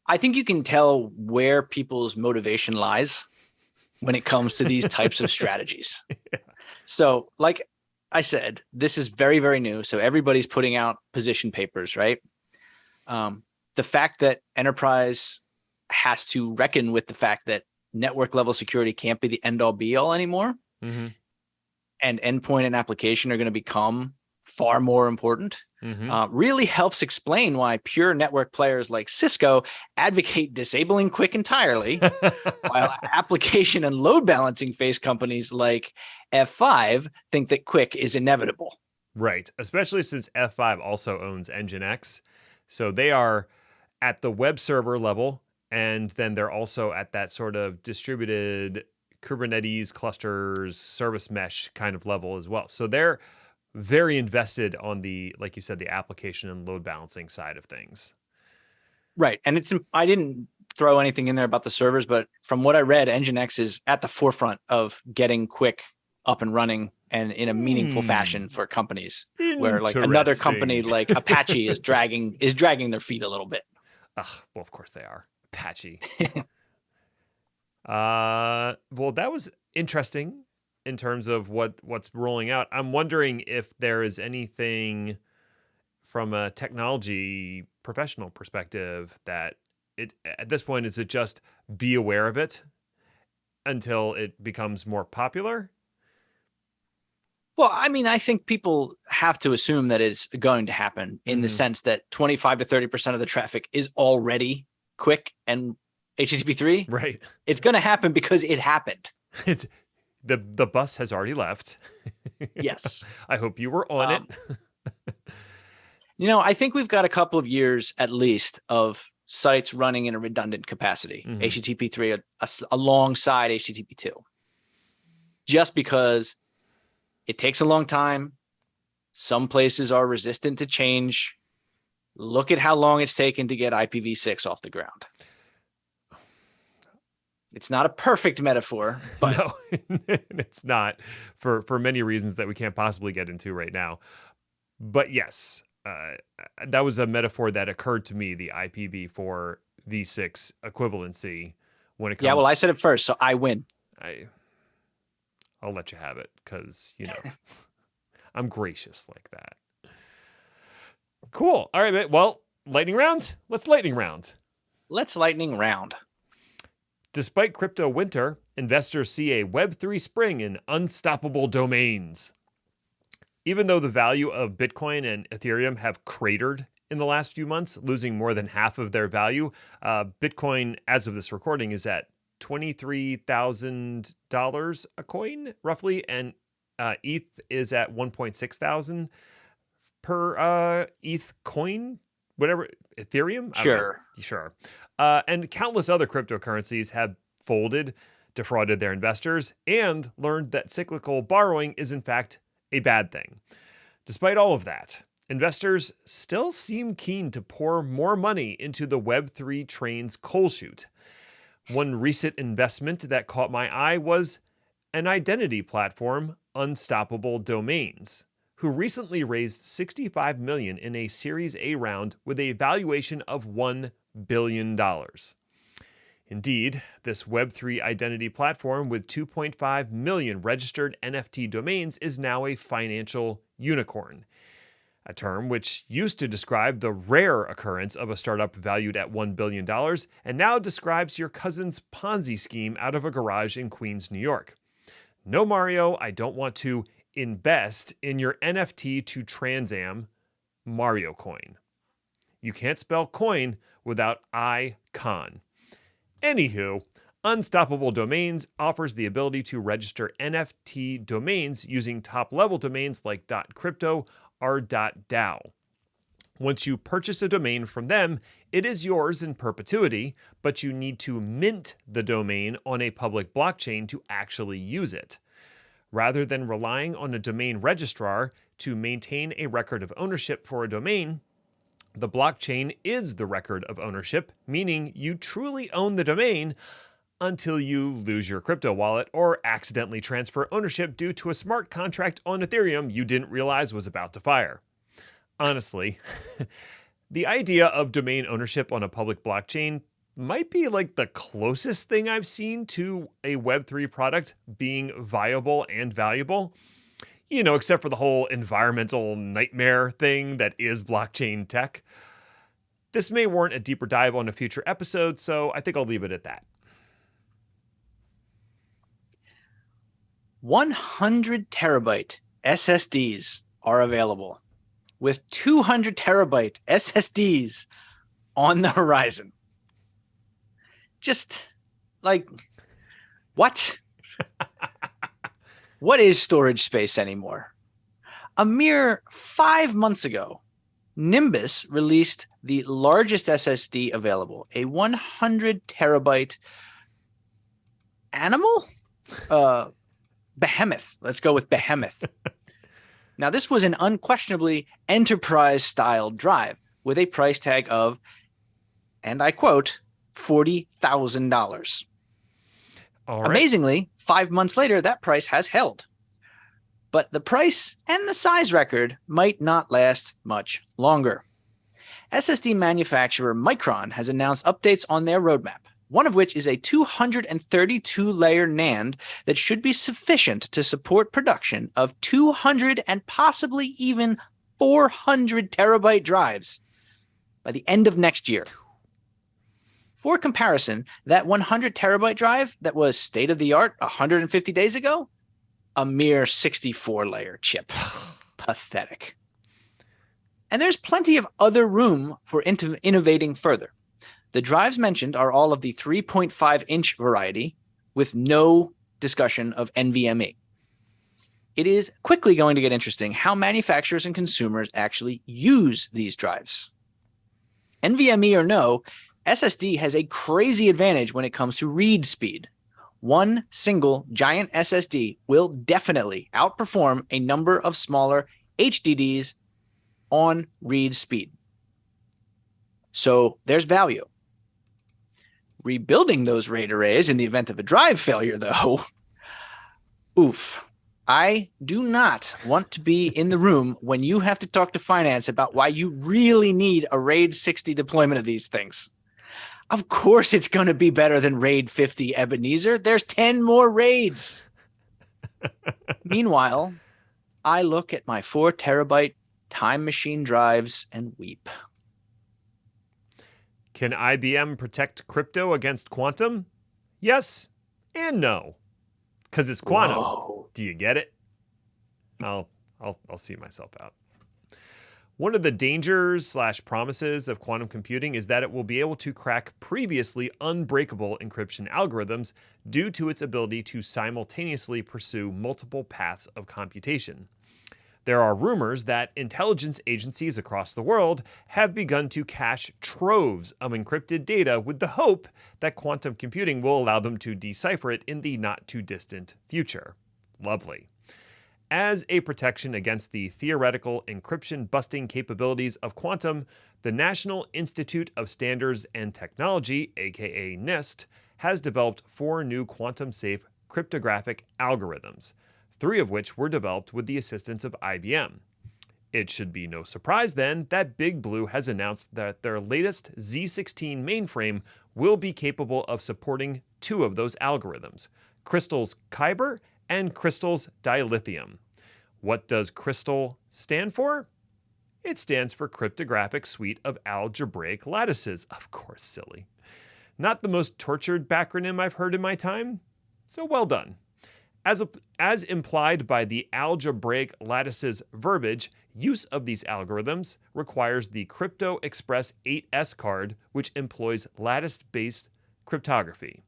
I think you can tell where people's motivation lies when it comes to these types of strategies. Yeah. So, like I said, this is very, very new. So everybody's putting out position papers, right? The fact that enterprise has to reckon with the fact that network level security can't be the end all be all anymore. Mm-hmm. And endpoint and application are going to become far more important. Mm-hmm. Really helps explain why pure network players like Cisco advocate disabling Quick entirely, while application and load balancing face companies like F5 think that Quick is inevitable. Right. Especially since F5 also owns Nginx. So they are at the web server level, and then they're also at that sort of distributed Kubernetes clusters, service mesh kind of level as well. So they're very invested on the, like you said, the application and load balancing side of things. Right. And I didn't throw anything in there about the servers, but from what I read, Nginx is at the forefront of getting Quick up and running and in a meaningful fashion for companies, where like another company like Apache is dragging their feet a little bit. Well, of course they are. Apache. Well, that was interesting in terms of what's rolling out. I'm wondering if there is anything from a technology professional perspective that at this point, is it just be aware of it until it becomes more popular? Well, I mean, I think people have to assume that it's going to happen in the sense that 25 to 30% of the traffic is already Quick and HTTP3. Right. It's going to happen because it happened. It's the bus has already left. Yes. I hope you were on it. I think we've got a couple of years at least of sites running in a redundant capacity, HTTP3 alongside HTTP2, just because it takes a long time. Some places are resistant to change. Look at how long it's taken to get IPv6 off the ground. It's not a perfect metaphor, but no, it's not for many reasons that we can't possibly get into right now. But yes, that was a metaphor that occurred to me, the IPv4 v6 equivalency when it comes. Yeah, well, I said it first, so I win. I'll let you have it because, I'm gracious like that. Cool. All right, well, lightning round. Let's lightning round. Let's lightning round. Despite crypto winter, investors see a Web3 spring in unstoppable domains. Even though the value of Bitcoin and Ethereum have cratered in the last few months, losing more than half of their value, Bitcoin, as of this recording, is at $23,000 a coin, roughly, and ETH is at 1.6 thousand per ETH coin, whatever, Ethereum? Sure. And countless other cryptocurrencies have folded, defrauded their investors, and learned that cyclical borrowing is in fact a bad thing. Despite all of that, investors still seem keen to pour more money into the Web3 train's coal chute. One recent investment that caught my eye was an identity platform, Unstoppable Domains, who recently raised $65 million in a Series A round with a valuation of $1 billion. Indeed, this Web3 identity platform with 2.5 million registered NFT domains is now a financial unicorn, a term which used to describe the rare occurrence of a startup valued at $1 billion and now describes your cousin's Ponzi scheme out of a garage in Queens, New York. No, Mario, I don't want to invest in your NFT to Transam Mario Coin. You can't spell coin without icon. Anywho, Unstoppable Domains offers the ability to register NFT domains using top-level domains like .crypto or .dao. Once you purchase a domain from them, it is yours in perpetuity, but you need to mint the domain on a public blockchain to actually use it. Rather than relying on a domain registrar to maintain a record of ownership for a domain, the blockchain is the record of ownership, meaning you truly own the domain until you lose your crypto wallet or accidentally transfer ownership due to a smart contract on Ethereum you didn't realize was about to fire. Honestly, the idea of domain ownership on a public blockchain might be like the closest thing I've seen to a Web3 product being viable and valuable. You know, except for the whole environmental nightmare thing that is blockchain tech. This may warrant a deeper dive on a future episode, so I think I'll leave it at that. 100 terabyte SSDs are available, with 200 terabyte SSDs on the horizon. Just like, what? What is storage space anymore? A mere 5 months ago, Nimbus released the largest SSD available, a 100 terabyte animal? Behemoth. Let's go with Behemoth. Now, this was an unquestionably enterprise-style drive with a price tag of, and I quote, $40,000. All right. Amazingly, 5 months later, that price has held. But the price and the size record might not last much longer. SSD manufacturer Micron has announced updates on their roadmap, one of which is a 232-layer NAND that should be sufficient to support production of 200 and possibly even 400 terabyte drives by the end of next year. For comparison, that 100 terabyte drive that was state-of-the-art 150 days ago, a mere 64-layer chip. Pathetic. And there's plenty of other room for innovating further. The drives mentioned are all of the 3.5-inch variety with no discussion of NVMe. It is quickly going to get interesting how manufacturers and consumers actually use these drives. NVMe or no, SSD has a crazy advantage when it comes to read speed. One single giant SSD will definitely outperform a number of smaller HDDs on read speed. So there's value. Rebuilding those RAID arrays in the event of a drive failure, though, oof. I do not want to be in the room when you have to talk to finance about why you really need a RAID 60 deployment of these things. Of course it's going to be better than RAID 50, Ebenezer. There's 10 more RAIDs. Meanwhile, I look at my 4 terabyte time machine drives and weep. Can IBM protect crypto against quantum? Yes and no. Because it's quantum. Whoa. Do you get it? I'll see myself out. One of the dangers / promises of quantum computing is that it will be able to crack previously unbreakable encryption algorithms due to its ability to simultaneously pursue multiple paths of computation. There are rumors that intelligence agencies across the world have begun to cache troves of encrypted data with the hope that quantum computing will allow them to decipher it in the not-too-distant future. Lovely. As a protection against the theoretical encryption-busting capabilities of quantum, the National Institute of Standards and Technology, aka NIST, has developed 4 new quantum-safe cryptographic algorithms, 3 of which were developed with the assistance of IBM. It should be no surprise then that Big Blue has announced that their latest Z16 mainframe will be capable of supporting two of those algorithms, Crystal's Kyber and Crystal's dilithium. What does Crystal stand for? It stands for Cryptographic Suite of Algebraic Lattices. Of course, silly. Not the most tortured backronym I've heard in my time, so well done. As implied by the algebraic lattices verbiage, use of these algorithms requires the Crypto Express 8S card, which employs lattice-based cryptography.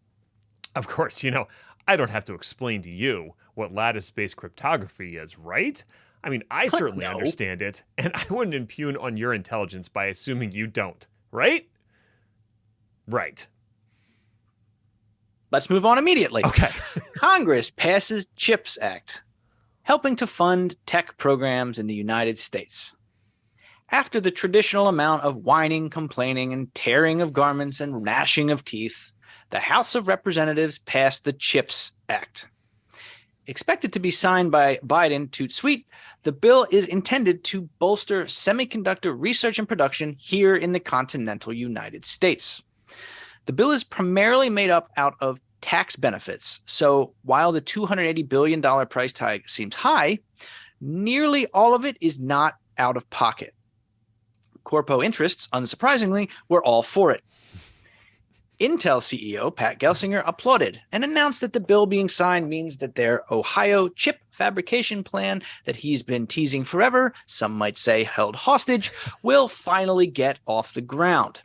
Of course, I don't have to explain to you what lattice-based cryptography is, right? I mean, I certainly understand it, and I wouldn't impugn on your intelligence by assuming you don't, right? Right. Let's move on immediately. Okay. Congress passes CHIPS Act, helping to fund tech programs in the United States. After the traditional amount of whining, complaining, and tearing of garments and gnashing of teeth, the House of Representatives passed the CHIPS Act. Expected to be signed by Biden toot sweet, the bill is intended to bolster semiconductor research and production here in the continental United States. The bill is primarily made up out of tax benefits. So while the $280 billion price tag seems high, nearly all of it is not out of pocket. Corpo interests, unsurprisingly, were all for it. Intel CEO Pat Gelsinger applauded and announced that the bill being signed means that their Ohio chip fabrication plan that he's been teasing forever, some might say held hostage, will finally get off the ground.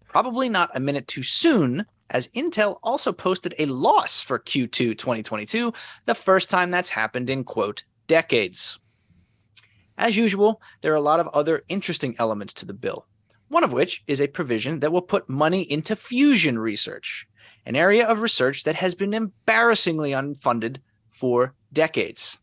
Probably not a minute too soon, as Intel also posted a loss for Q2 2022, the first time that's happened in, quote, decades. As usual, there are a lot of other interesting elements to the bill, one of which is a provision that will put money into fusion research, an area of research that has been embarrassingly unfunded for decades.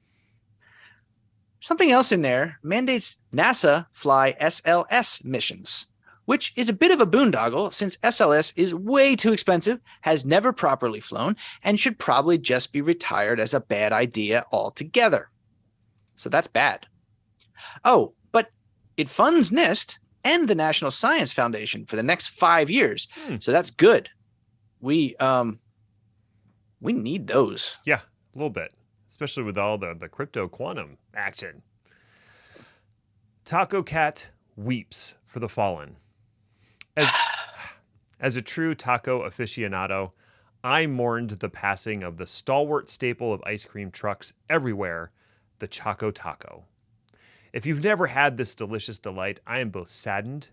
Something else in there mandates NASA fly SLS missions, which is a bit of a boondoggle since SLS is way too expensive, has never properly flown, and should probably just be retired as a bad idea altogether. So that's bad. Oh, but it funds NIST and the National Science Foundation for the next 5 years. So that's good. We need those. Yeah, a little bit, especially with all the crypto quantum action. Taco Cat weeps for the fallen. As a true taco aficionado, I mourned the passing of the stalwart staple of ice cream trucks everywhere, the Choco Taco. If you've never had this delicious delight, I am both saddened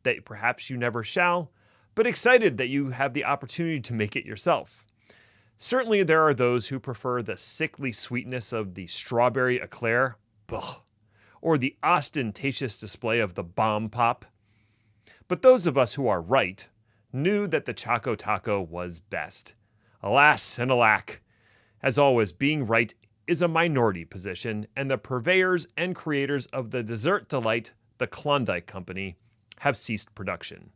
that perhaps you never shall, but excited that you have the opportunity to make it yourself. Certainly there are those who prefer the sickly sweetness of the strawberry eclair, or the ostentatious display of the bomb pop. But those of us who are right knew that the Choco Taco was best. Alas and alack. As always, being right is a minority position, and the purveyors and creators of the dessert delight, the Klondike Company, have ceased production.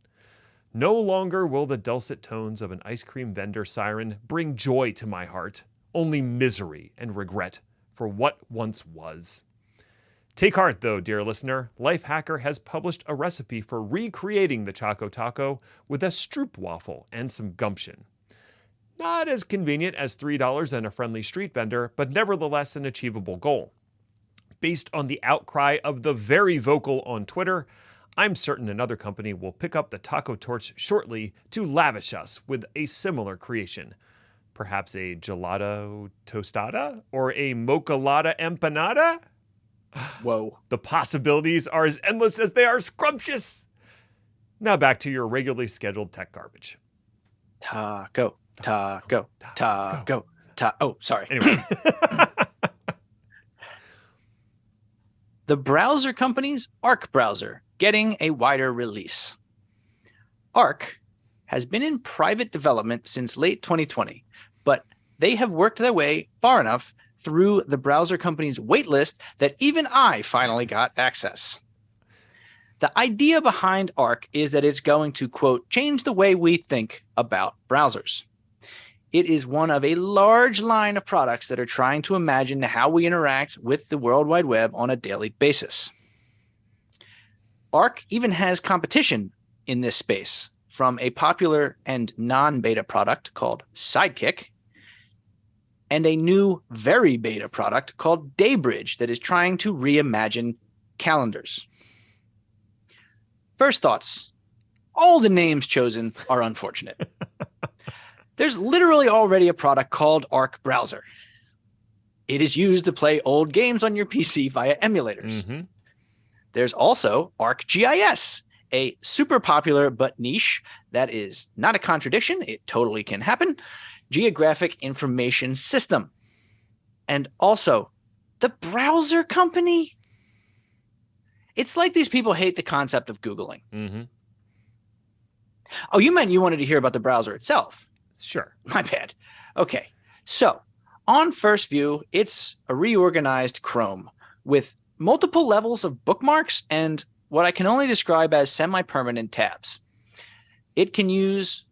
No longer will the dulcet tones of an ice cream vendor siren bring joy to my heart, only misery and regret for what once was. Take heart, though, dear listener. Lifehacker has published a recipe for recreating the Choco Taco with a stroopwafel and some gumption. Not as convenient as $3 and a friendly street vendor, but nevertheless an achievable goal. Based on the outcry of the very vocal on Twitter, I'm certain another company will pick up the taco torch shortly to lavish us with a similar creation. Perhaps a gelato tostada or a mocha latte empanada? Whoa. The possibilities are as endless as they are scrumptious. Now back to your regularly scheduled tech garbage. Taco. Oh, sorry. Anyway. The browser company's Arc browser getting a wider release. Arc has been in private development since late 2020, but they have worked their way far enough through the browser company's waitlist that even I finally got access. The idea behind Arc is that it's going to, quote, change the way we think about browsers. It is one of a large line of products that are trying to imagine how we interact with the World Wide Web on a daily basis. Arc even has competition in this space from a popular and non-beta product called Sidekick and a new very beta product called Daybridge that is trying to reimagine calendars. First thoughts, all the names chosen are unfortunate. There's literally already a product called Arc Browser. It is used to play old games on your PC via emulators. Mm-hmm. There's also ArcGIS, a super popular but niche that is not a contradiction. It totally can happen. Geographic information system. And also the browser company. It's like these people hate the concept of Googling. Mm-hmm. Oh, you meant you wanted to hear about the browser itself. Sure. My bad. Okay. So on first view, it's a reorganized Chrome with multiple levels of bookmarks and what I can only describe as semi-permanent tabs. It can use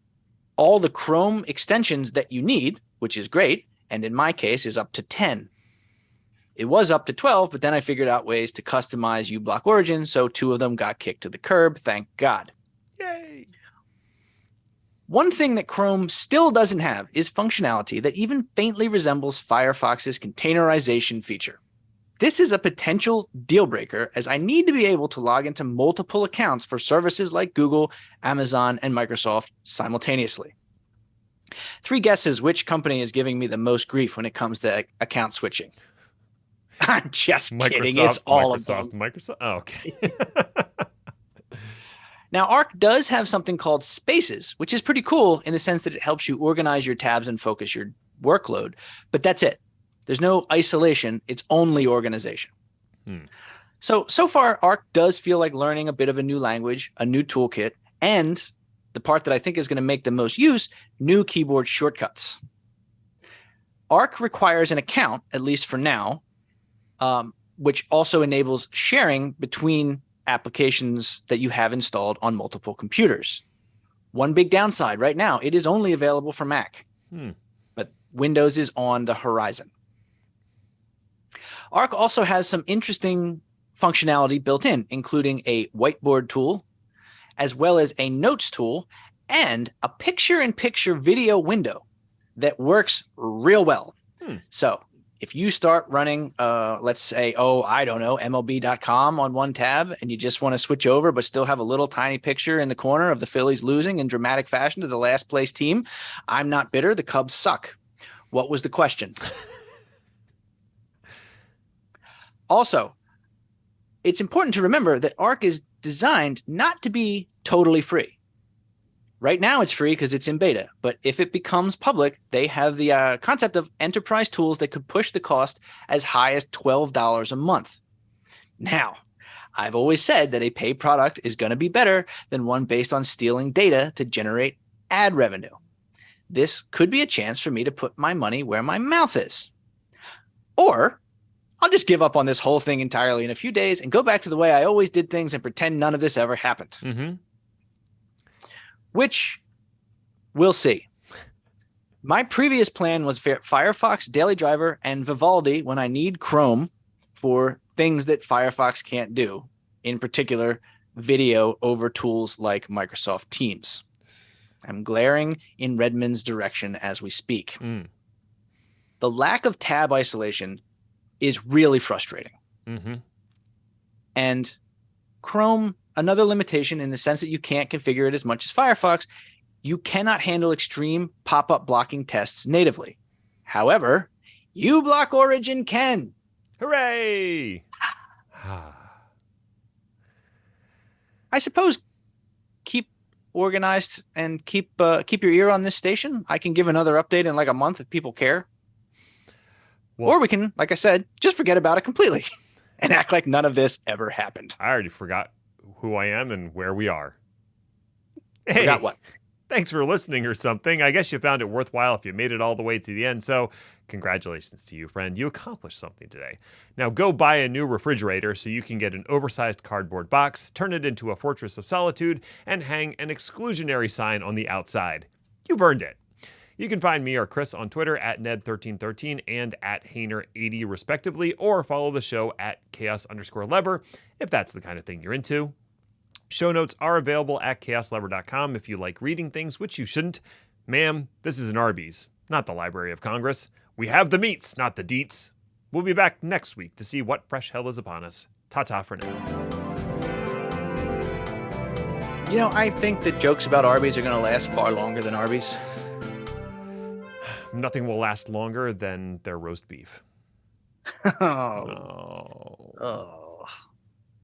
all the Chrome extensions that you need, which is great, and in my case is up to 10. It was up to 12, but then I figured out ways to customize uBlock Origin, so 2 of them got kicked to the curb, thank God. Yay! One thing that Chrome still doesn't have is functionality that even faintly resembles Firefox's containerization feature. This is a potential deal breaker as I need to be able to log into multiple accounts for services like Google, Amazon, and Microsoft simultaneously. 3 guesses which company is giving me the most grief when it comes to account switching. I'm just kidding. It's all of them. Microsoft. Oh, okay. Now, Arc does have something called Spaces, which is pretty cool in the sense that it helps you organize your tabs and focus your workload. But that's it. There's no isolation. It's only organization. So far, Arc does feel like learning a bit of a new language, a new toolkit, and the part that I think is going to make the most use, new keyboard shortcuts. Arc requires an account, at least for now, which also enables sharing between applications that you have installed on multiple computers. One big downside right now, it is only available for Mac, but Windows is on the horizon. Arc also has some interesting functionality built in, including a whiteboard tool, as well as a notes tool and a picture-in-picture video window that works real well. So if you start running, let's say, MLB.com on one tab, and you just want to switch over, but still have a little tiny picture in the corner of the Phillies losing in dramatic fashion to the last place team, I'm not bitter. The Cubs suck. What was the question? Also, it's important to remember that Arc is designed not to be totally free. Right now it's free because it's in beta, but if it becomes public, they have the concept of enterprise tools that could push the cost as high as $12 a month. Now, I've always said that a paid product is going to be better than one based on stealing data to generate ad revenue. This could be a chance for me to put my money where my mouth is. Or I'll just give up on this whole thing entirely in a few days and go back to the way I always did things and pretend none of this ever happened. Which we'll see. My previous plan was Firefox Daily Driver and Vivaldi when I need Chrome for things that Firefox can't do, in particular, video over tools like Microsoft Teams. I'm glaring in Redmond's direction as we speak. The lack of tab isolation is really frustrating. And Chrome, another limitation in the sense that you can't configure it as much as Firefox, you cannot handle extreme pop-up blocking tests natively. However, uBlock Origin can. Hooray! I suppose keep organized and keep your ear on this station. I can give another update in like a month if people care. Or we can, like I said, just forget about it completely and act like none of this ever happened. I already forgot who I am and where we are. Hey, forgot what? Thanks for listening or something. I guess you found it worthwhile if you made it all the way to the end. So congratulations to you, friend. You accomplished something today. Now go buy a new refrigerator so you can get an oversized cardboard box, turn it into a fortress of solitude, and hang an exclusionary sign on the outside. You've earned it. You can find me or Chris on Twitter at Ned1313 and at Hainer80 respectively, or follow the show at chaos_lever if that's the kind of thing you're into. Show notes are available at chaoslever.com if you like reading things, which you shouldn't. Ma'am, this is an Arby's, not the Library of Congress. We have the meats, not the deets. We'll be back next week to see what fresh hell is upon us. Ta-ta for now. You know, I think that jokes about Arby's are going to last far longer than Arby's. Nothing will last longer than their roast beef. Oh.